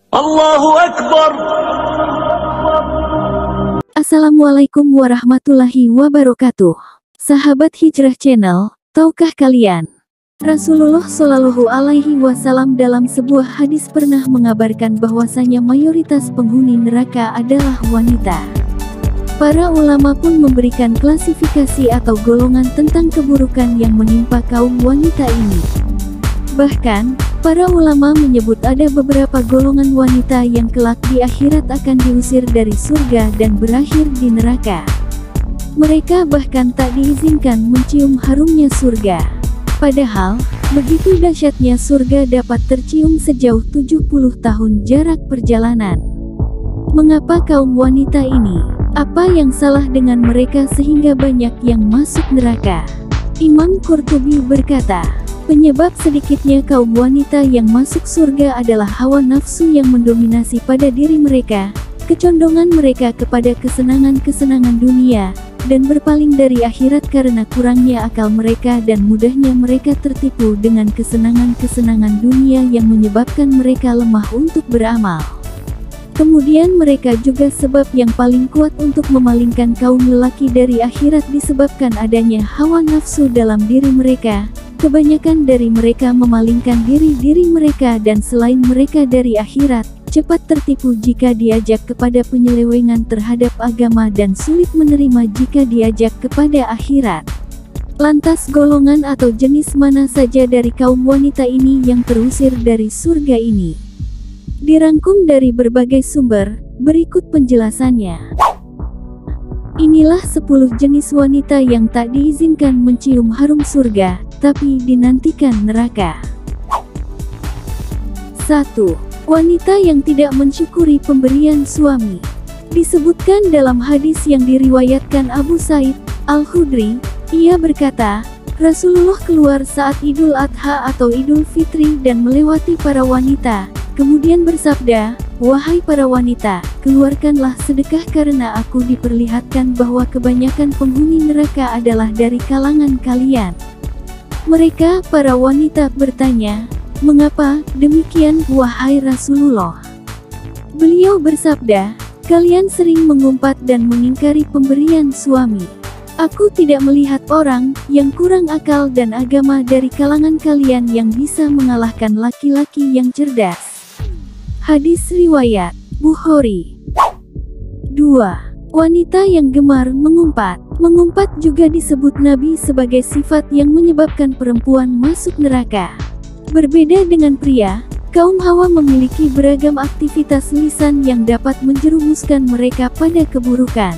Allahu Akbar. Assalamualaikum warahmatullahi wabarakatuh. Sahabat Hijrah Channel, tahukah kalian? Rasulullah Shallallahu Alaihi Wasallam dalam sebuah hadis pernah mengabarkan bahwasanya mayoritas penghuni neraka adalah wanita. Para ulama pun memberikan klasifikasi atau golongan tentang keburukan yang menimpa kaum wanita ini. Bahkan, para ulama menyebut ada beberapa golongan wanita yang kelak di akhirat akan diusir dari surga dan berakhir di neraka. Mereka bahkan tak diizinkan mencium harumnya surga. Padahal, begitu dahsyatnya surga dapat tercium sejauh 70 tahun jarak perjalanan. Mengapa kaum wanita ini? Apa yang salah dengan mereka sehingga banyak yang masuk neraka? Imam Qurtubi berkata, penyebab sedikitnya kaum wanita yang masuk surga adalah hawa nafsu yang mendominasi pada diri mereka, kecondongan mereka kepada kesenangan-kesenangan dunia, dan berpaling dari akhirat karena kurangnya akal mereka dan mudahnya mereka tertipu dengan kesenangan-kesenangan dunia yang menyebabkan mereka lemah untuk beramal. Kemudian mereka juga sebab yang paling kuat untuk memalingkan kaum lelaki dari akhirat disebabkan adanya hawa nafsu dalam diri mereka. Kebanyakan dari mereka memalingkan diri mereka dan selain mereka dari akhirat, cepat tertipu jika diajak kepada penyelewengan terhadap agama dan sulit menerima jika diajak kepada akhirat. Lantas golongan atau jenis mana saja dari kaum wanita ini yang terusir dari surga ini? Dirangkum dari berbagai sumber, berikut penjelasannya. Inilah 10 jenis wanita yang tak diizinkan mencium harum surga, tapi dinantikan neraka. 1. Wanita yang tidak mensyukuri pemberian suami. Disebutkan dalam hadis yang diriwayatkan Abu Sa'id Al-Khudri, ia berkata, Rasulullah keluar saat Idul Adha atau Idul Fitri dan melewati para wanita, kemudian bersabda, wahai para wanita, keluarkanlah sedekah karena aku diperlihatkan bahwa kebanyakan penghuni neraka adalah dari kalangan kalian. Mereka, para wanita, bertanya, mengapa demikian wahai Rasulullah? Beliau bersabda, kalian sering mengumpat dan mengingkari pemberian suami. Aku tidak melihat orang yang kurang akal dan agama dari kalangan kalian yang bisa mengalahkan laki-laki yang cerdas. Hadis riwayat Bukhari. 2. Wanita yang gemar mengumpat. Mengumpat juga disebut Nabi sebagai sifat yang menyebabkan perempuan masuk neraka. Berbeda dengan pria, kaum Hawa memiliki beragam aktivitas lisan yang dapat menjerumuskan mereka pada keburukan.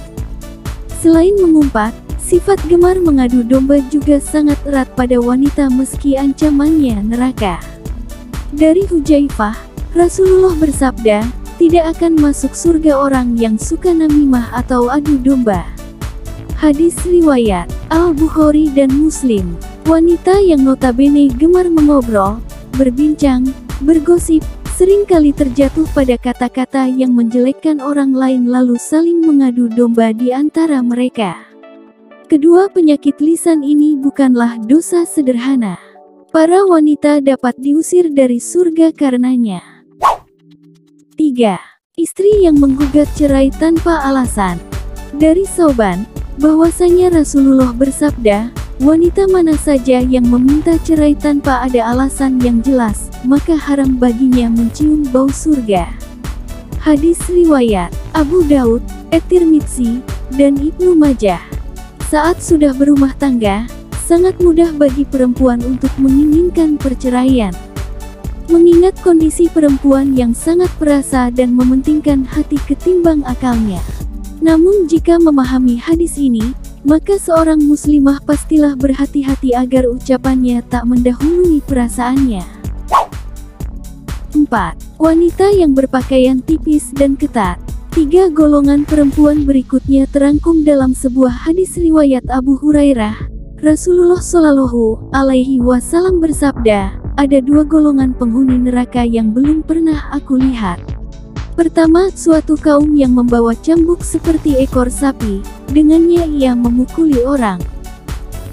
Selain mengumpat, sifat gemar mengadu domba juga sangat erat pada wanita meski ancamannya neraka. Dari Hudzaifah, Rasulullah bersabda, tidak akan masuk surga orang yang suka namimah atau adu domba. Hadis riwayat Al-Bukhari dan Muslim. Wanita yang notabene gemar mengobrol, berbincang, bergosip, seringkali terjatuh pada kata-kata yang menjelekkan orang lain lalu saling mengadu domba di antara mereka. Kedua penyakit lisan ini bukanlah dosa sederhana. Para wanita dapat diusir dari surga karenanya. 3. Istri yang menggugat cerai tanpa alasan. Dari Sauban, bahwasanya Rasulullah bersabda, wanita mana saja yang meminta cerai tanpa ada alasan yang jelas, maka haram baginya mencium bau surga. Hadis riwayat Abu Daud, At-Tirmidzi, dan Ibnu Majah. Saat sudah berumah tangga, sangat mudah bagi perempuan untuk menginginkan perceraian. Mengingat kondisi perempuan yang sangat perasa dan mementingkan hati ketimbang akalnya. Namun jika memahami hadis ini, maka seorang muslimah pastilah berhati-hati agar ucapannya tak mendahului perasaannya. 4. Wanita yang berpakaian tipis dan ketat. 3 golongan perempuan berikutnya terangkum dalam sebuah hadis riwayat Abu Hurairah. Rasulullah Shallallahu Alaihi Wasallam bersabda, ada 2 golongan penghuni neraka yang belum pernah aku lihat. Pertama, suatu kaum yang membawa cambuk seperti ekor sapi, dengannya ia memukuli orang.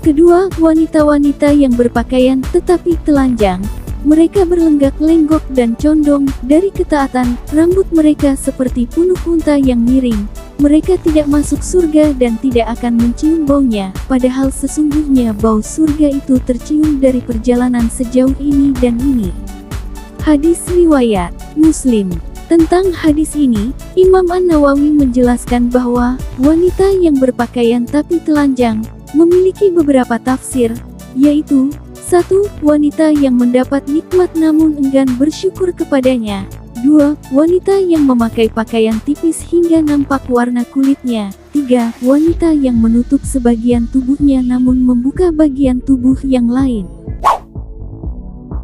Kedua, wanita-wanita yang berpakaian tetapi telanjang, Mereka berlenggak-lenggok dan condong dari ketaatan, rambut mereka seperti punuk unta yang miring. Mereka tidak masuk surga dan tidak akan mencium baunya, padahal sesungguhnya bau surga itu tercium dari perjalanan sejauh ini dan ini. Hadis riwayat Muslim. Tentang hadis ini, Imam An-Nawawi menjelaskan bahwa wanita yang berpakaian tapi telanjang memiliki beberapa tafsir, yaitu 1. Wanita yang mendapat nikmat namun enggan bersyukur kepadanya. 2. Wanita yang memakai pakaian tipis hingga nampak warna kulitnya. 3. Wanita yang menutup sebagian tubuhnya namun membuka bagian tubuh yang lain.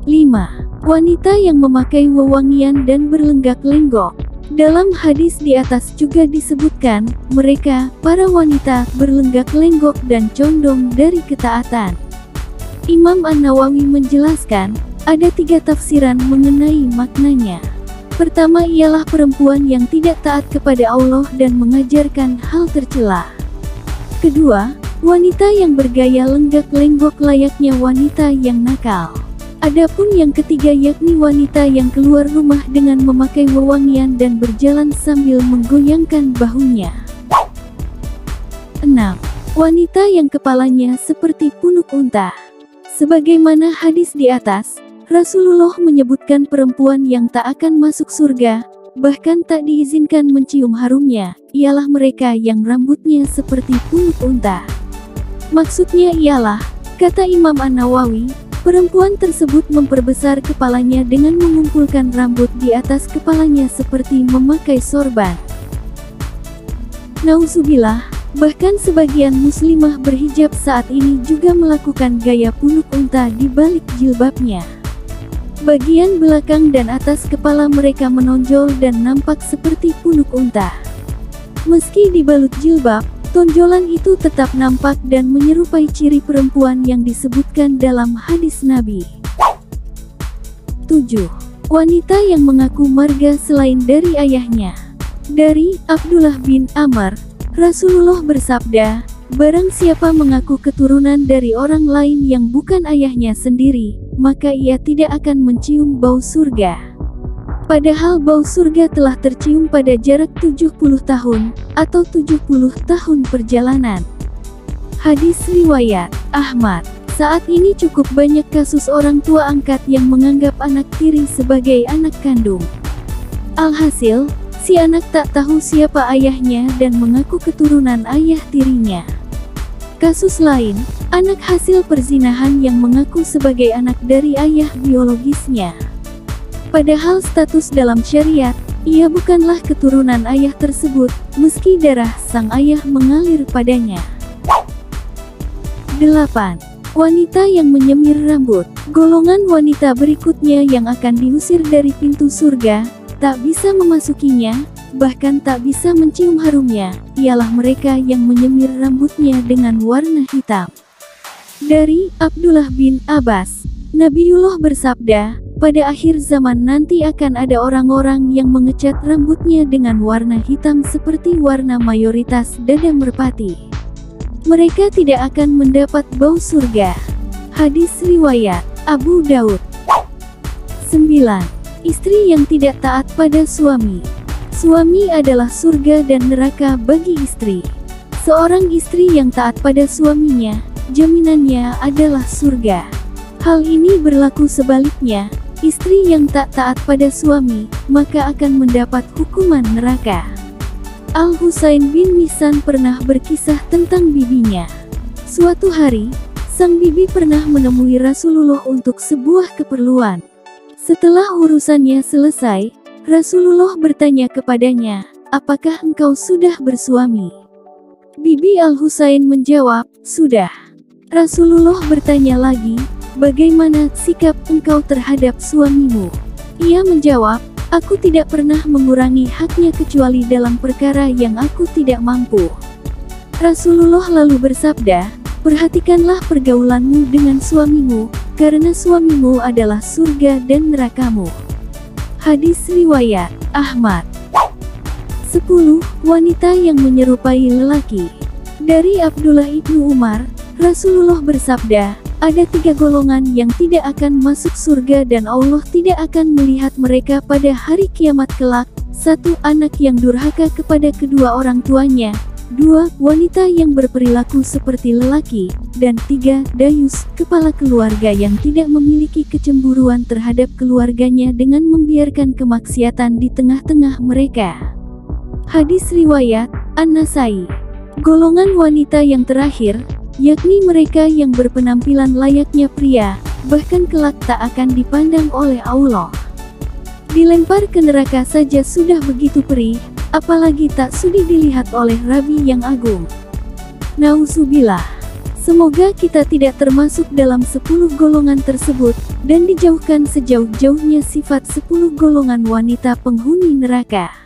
5. Wanita yang memakai wewangian dan berlenggak-lenggok. Dalam hadis di atas juga disebutkan, mereka, para wanita, berlenggak-lenggok dan condong dari ketaatan. Imam An-Nawawi menjelaskan, ada 3 tafsiran mengenai maknanya. Pertama ialah perempuan yang tidak taat kepada Allah dan mengajarkan hal tercela. Kedua, wanita yang bergaya lenggak-lenggok layaknya wanita yang nakal. Adapun yang ketiga yakni wanita yang keluar rumah dengan memakai wewangian dan berjalan sambil menggoyangkan bahunya. 6. Wanita yang kepalanya seperti punuk unta. Sebagaimana hadis di atas, Rasulullah menyebutkan perempuan yang tak akan masuk surga, bahkan tak diizinkan mencium harumnya, ialah mereka yang rambutnya seperti punuk unta. Maksudnya ialah, kata Imam An-Nawawi, perempuan tersebut memperbesar kepalanya dengan mengumpulkan rambut di atas kepalanya seperti memakai sorban. Nauzubillah, bahkan sebagian muslimah berhijab saat ini juga melakukan gaya punuk unta di balik jilbabnya. Bagian belakang dan atas kepala mereka menonjol dan nampak seperti punuk unta. Meski dibalut jilbab, tonjolan itu tetap nampak dan menyerupai ciri perempuan yang disebutkan dalam hadis Nabi. 7. Wanita yang mengaku marga selain dari ayahnya. Dari Abdullah bin Amr, Rasulullah bersabda, barang siapa mengaku keturunan dari orang lain yang bukan ayahnya sendiri, maka ia tidak akan mencium bau surga. Padahal bau surga telah tercium pada jarak 70 tahun, atau 70 tahun perjalanan. Hadis riwayat Ahmad. Saat ini cukup banyak kasus orang tua angkat yang menganggap anak tiri sebagai anak kandung. Alhasil, si anak tak tahu siapa ayahnya dan mengaku keturunan ayah tirinya. Kasus lain, anak hasil perzinahan yang mengaku sebagai anak dari ayah biologisnya. Padahal status dalam syariat, ia bukanlah keturunan ayah tersebut, meski darah sang ayah mengalir padanya. 8. Wanita yang menyemir rambut. Golongan wanita berikutnya yang akan diusir dari pintu surga, tak bisa memasukinya, bahkan tak bisa mencium harumnya, ialah mereka yang menyemir rambutnya dengan warna hitam. Dari Abdullah bin Abbas, Nabiullah bersabda, pada akhir zaman nanti akan ada orang-orang yang mengecat rambutnya dengan warna hitam seperti warna mayoritas dada merpati. Mereka tidak akan mendapat bau surga. Hadis riwayat Abu Daud. 9. Istri yang tidak taat pada suami. Suami adalah surga dan neraka bagi istri. Seorang istri yang taat pada suaminya, jaminannya adalah surga. Hal ini berlaku sebaliknya, istri yang tak taat pada suami, maka akan mendapat hukuman neraka. Al-Husain bin Mihsan pernah berkisah tentang bibinya. Suatu hari, sang bibi pernah menemui Rasulullah untuk sebuah keperluan. Setelah urusannya selesai, Rasulullah bertanya kepadanya, apakah engkau sudah bersuami? Bibi Al-Husain menjawab, sudah. Rasulullah bertanya lagi, bagaimana sikap engkau terhadap suamimu? Ia menjawab, aku tidak pernah mengurangi haknya kecuali dalam perkara yang aku tidak mampu. Rasulullah lalu bersabda, perhatikanlah pergaulanmu dengan suamimu, karena suamimu adalah surga dan nerakamu. Hadis riwayat Ahmad. 10. Wanita yang menyerupai lelaki. Dari Abdullah ibnu Umar, Rasulullah bersabda, Ada 3 golongan yang tidak akan masuk surga dan Allah tidak akan melihat mereka pada hari kiamat kelak. 1. Anak yang durhaka kepada kedua orang tuanya. 2. Wanita yang berperilaku seperti lelaki. Dan 3. Dayus, kepala keluarga yang tidak memiliki kecemburuan terhadap keluarganya dengan membiarkan kemaksiatan di tengah-tengah mereka. Hadis riwayat An-Nasai. Golongan wanita yang terakhir, yakni mereka yang berpenampilan layaknya pria, bahkan kelak tak akan dipandang oleh Allah. Dilempar ke neraka saja sudah begitu perih, apalagi tak sudi dilihat oleh Rabi yang agung. Nauzubillah. Semoga kita tidak termasuk dalam 10 golongan tersebut, dan dijauhkan sejauh-jauhnya sifat 10 golongan wanita penghuni neraka.